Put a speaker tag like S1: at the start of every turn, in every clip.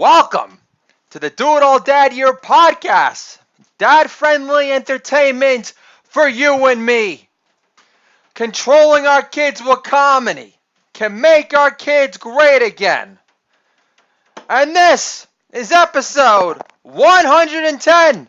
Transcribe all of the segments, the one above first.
S1: Welcome to the Do It All Dad Year podcast. Dad-friendly entertainment for you and me. Controlling our kids with comedy can make our kids great again. And this is episode 110.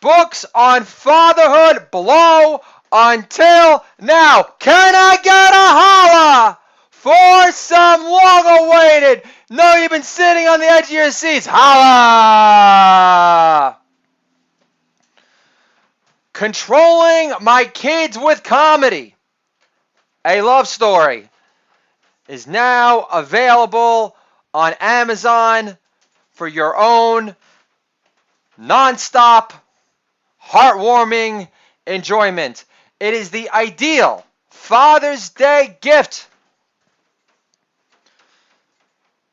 S1: Books on fatherhood blow until now. Can I get a holla for some long-awaited? No, you've been sitting on the edge of your seats. Holla! Controlling My Kids with Comedy, a love story, is now available on Amazon for your own non-stop, heartwarming enjoyment. It is the ideal Father's Day gift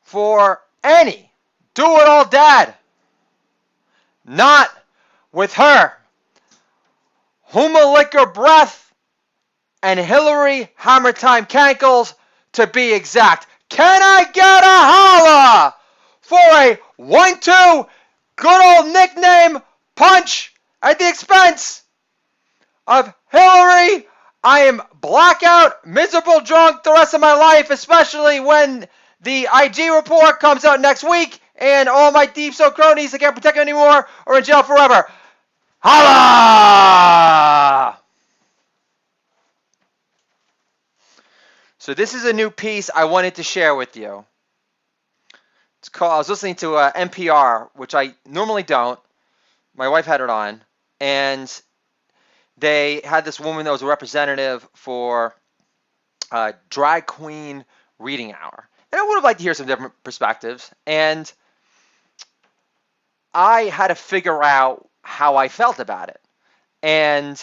S1: for any do-it-all dad. Not with her Huma Liquor Breath and Hillary Hammer Time Cankles, to be exact. Can I get a holla for a 1-2 good old nickname punch at the expense of Hillary? I am blackout, miserable drunk the rest of my life, especially when the IG report comes out next week and all my deep so cronies that can't protect me anymore are in jail forever. Holla! So this is a new piece I wanted to share with you. It's called, I was listening to NPR, which I normally don't. My wife had it on, and they had this woman that was a representative for Drag Queen Reading Hour. And I would have liked to hear some different perspectives. And I had to figure out how I felt about it. And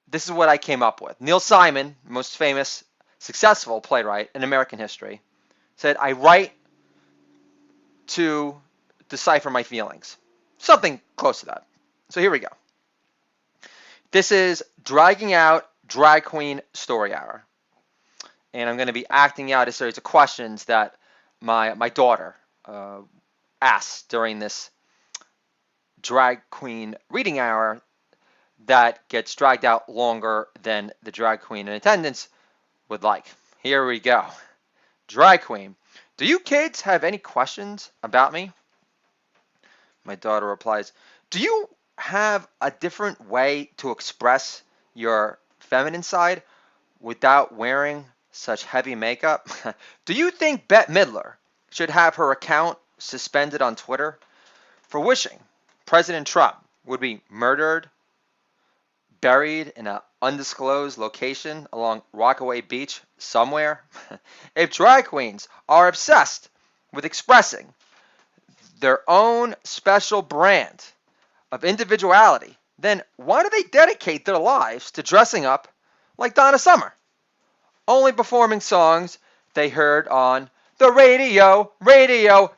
S1: this is what I came up with. Neil Simon, most famous, successful playwright in American history, said, I write to decipher my feelings. Something close to that. So here we go. This is Dragging Out Drag Queen Story Hour. And I'm going to be acting out a series of questions that my daughter asked during this drag queen reading hour that gets dragged out longer than the drag queen in attendance would like. Here we go. Drag queen, do you kids have any questions about me? My daughter replies, do you have a different way to express your feminine side without wearing such heavy makeup? Do you think Bette Midler should have her account suspended on Twitter for wishing President Trump would be murdered, buried in an undisclosed location along Rockaway Beach somewhere? If drag queens are obsessed with expressing their own special brand of individuality, then why do they dedicate their lives to dressing up like Donna Summer, only performing songs they heard on the radio?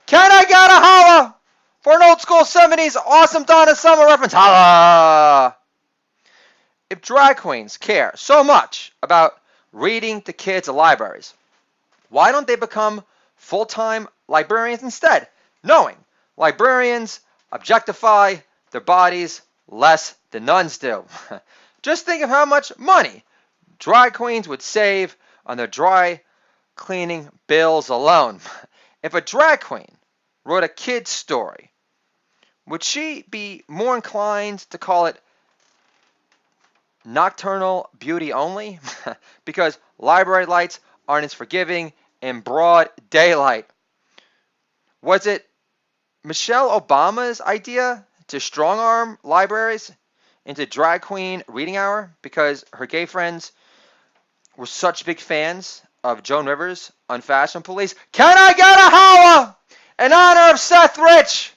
S1: Can I get a holla for an old school 70s awesome Donna Summer reference? Holla! If drag queens care so much about reading to kids at libraries, why don't they become full-time librarians instead, knowing librarians objectify their bodies less than nuns do? Just think of how much money drag queens would save on their dry cleaning bills alone. If a drag queen wrote a kid's story, would she be more inclined to call it nocturnal beauty only? Because library lights aren't as forgiving in broad daylight. Was it Michelle Obama's idea to strong-arm libraries into drag queen reading hour because her gay friends were such big fans of Joan Rivers on Fashion Police? Can I get a holla in honor of Seth Rich,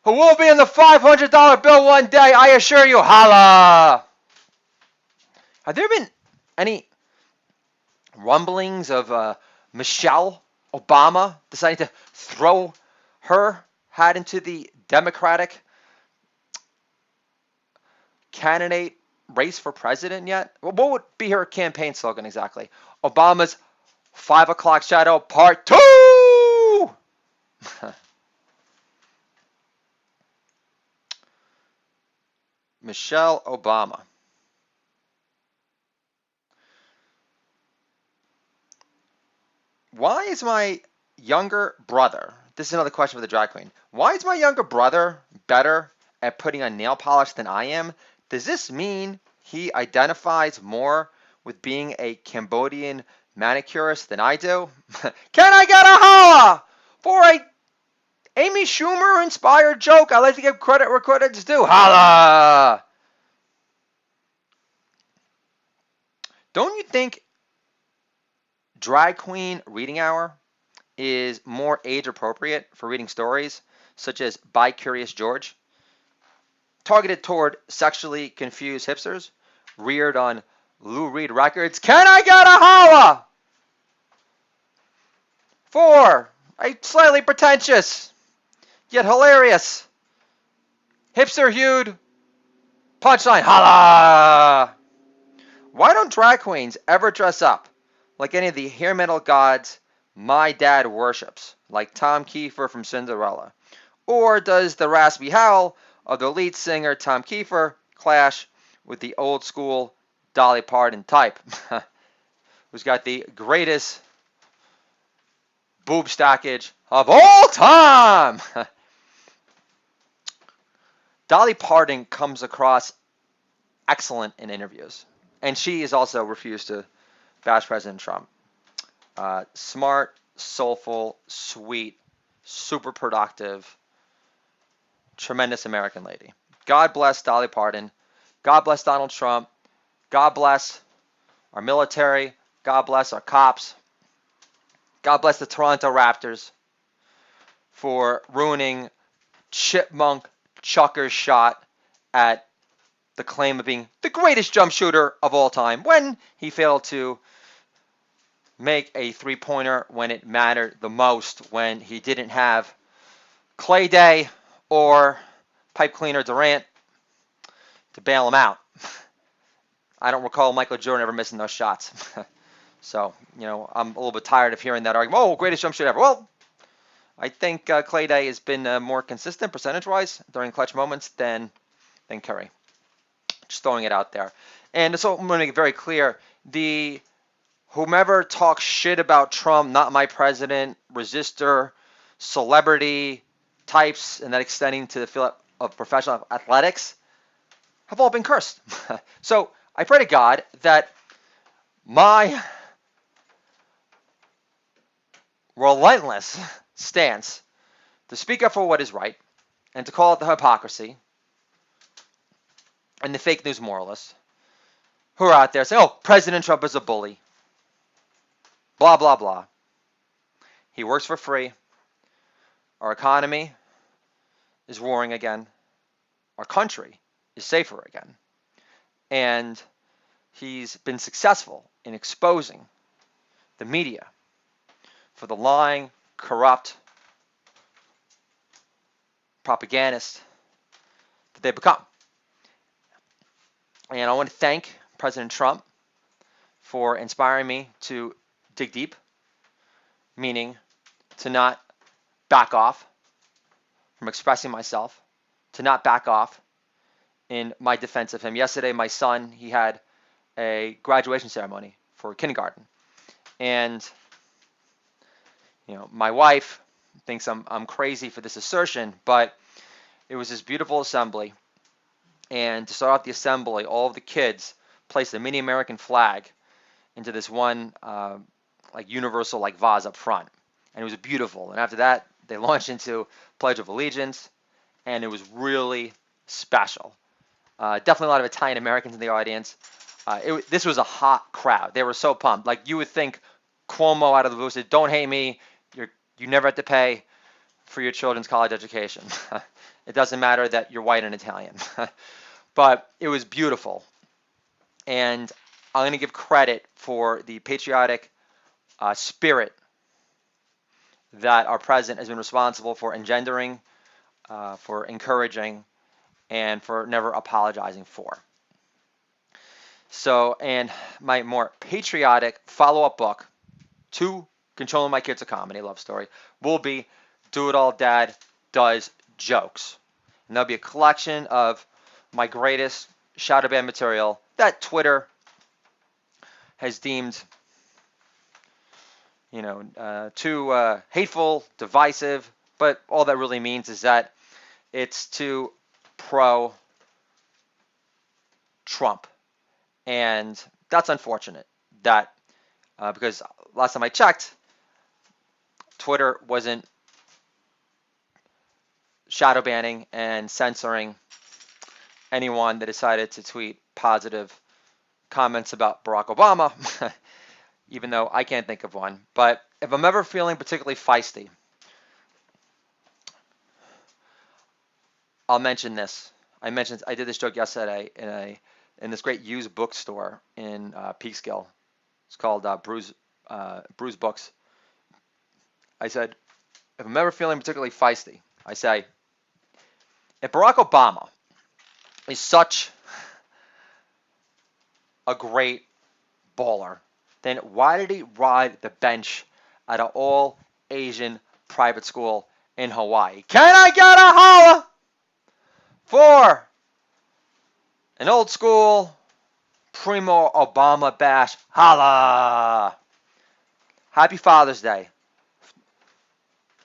S1: who will be in the $500 bill one day, I assure you? Holla! Have there been any rumblings of Michelle Obama deciding to throw her hat into the Democratic candidate race for president yet? What would be her campaign slogan exactly? Obama's 5 o'clock shadow part 2! Michelle Obama. Why is my younger brother, this is another question for the drag queen, why is my younger brother better at putting on nail polish than I am? Does this mean he identifies more with being a Cambodian manicurist than I do? Can I get a holla for a Amy Schumer inspired joke? I like to give credit where credit's due. Holla! Don't you think drag queen reading hour is more age appropriate for reading stories such as By Curious George, targeted toward sexually confused hipsters, reared on Lou Reed Records? Can I get a holla for a slightly pretentious yet hilarious hipster-hued punchline? Holla! Why don't drag queens ever dress up like any of the hair metal gods my dad worships, like Tom Kiefer from Cinderella? Or does the raspy howl of the lead singer Tom Kiefer clash with the old school Dolly Parton type, who's got the greatest boob stackage of all time? Dolly Parton comes across excellent in interviews, and she has also refused to bash President Trump. Smart, soulful, sweet, super productive, tremendous American lady. God bless Dolly Parton. God bless Donald Trump. God bless our military. God bless our cops. God bless the Toronto Raptors for ruining Chipmunk Chucker's shot at the claim of being the greatest jump shooter of all time when he failed to make a three-pointer when it mattered the most, when he didn't have Clay Day or pipe cleaner Durant to bail him out. I don't recall Michael Jordan ever missing those shots. So, I'm a little bit tired of hearing that argument. Oh, greatest jump shooter ever. Well, I think Clay Day has been more consistent percentage-wise during clutch moments than Curry. Just throwing it out there. And so I'm going to make it very clear, whomever talks shit about Trump, not my president, resistor, celebrity types, and that extending to the field of professional athletics, have all been cursed. So I pray to God that my relentless stance to speak up for what is right and to call out the hypocrisy and the fake news moralists who are out there saying, oh, President Trump is a bully. Blah, blah, blah. He works for free. Our economy is roaring again. Our country is safer again. And he's been successful in exposing the media for the lying, corrupt propagandists that they become. And I want to thank President Trump for inspiring me to dig deep, meaning to not back off from expressing myself, to not back off in my defense of him. Yesterday, my son, he had a graduation ceremony for kindergarten. And, my wife thinks I'm crazy for this assertion, but it was this beautiful assembly. And to start off the assembly, all of the kids placed a mini American flag into this one universal vase up front. And it was beautiful. And after that, they launched into Pledge of Allegiance, and it was really special. Definitely a lot of Italian Americans in the audience. This was a hot crowd. They were so pumped. Like, you would think Cuomo out of the blue said, don't hate me. You never have to pay for your children's college education. It doesn't matter that you're white and Italian. But it was beautiful. And I'm going to give credit for the patriotic spirit that our president has been responsible for engendering, for encouraging, and for never apologizing for. So, and my more patriotic follow-up book to Controlling My Kids, a Comedy love story, will be Do It All Dad Does Jokes. And there'll be a collection of my greatest shadow ban material that Twitter has deemed, too hateful, divisive. But all that really means is that it's too pro Trump. And that's unfortunate that because last time I checked, Twitter wasn't shadow banning and censoring anyone that decided to tweet positive comments about Barack Obama, even though I can't think of one. But if I'm ever feeling particularly feisty, I'll mention this. I did this joke yesterday in this great used bookstore in Peekskill. It's called Bruce Books. I said, if I'm ever feeling particularly feisty, I say, if Barack Obama is such a great baller, then why did he ride the bench at an all Asian private school in Hawaii? Can I get a holla for an old school primo Obama bash? Holla! Happy Father's Day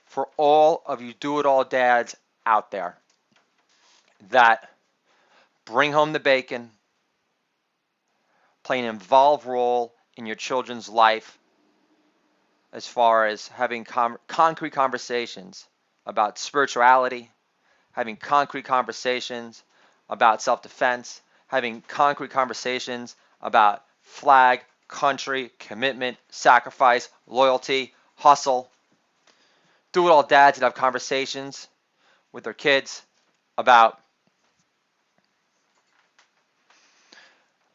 S1: for all of you do it all dads out there that bring home the bacon, play an involved role in your children's life as far as having concrete conversations about spirituality, having concrete conversations about self-defense, having concrete conversations about flag, country, commitment, sacrifice, loyalty, hustle. Do it all dads that have conversations with their kids about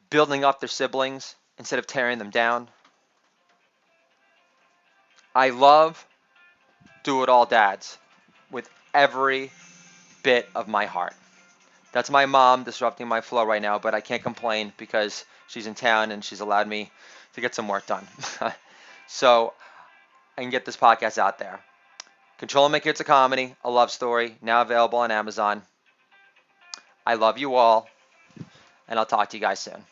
S1: building up their siblings instead of tearing them down. I love Do It All Dads with every bit of my heart. That's my mom disrupting my flow right now, but I can't complain because she's in town and she's allowed me to get some work done. So I can get this podcast out there. Controlling My Kids, a Comedy, a love story, now available on Amazon. I love you all, and I'll talk to you guys soon.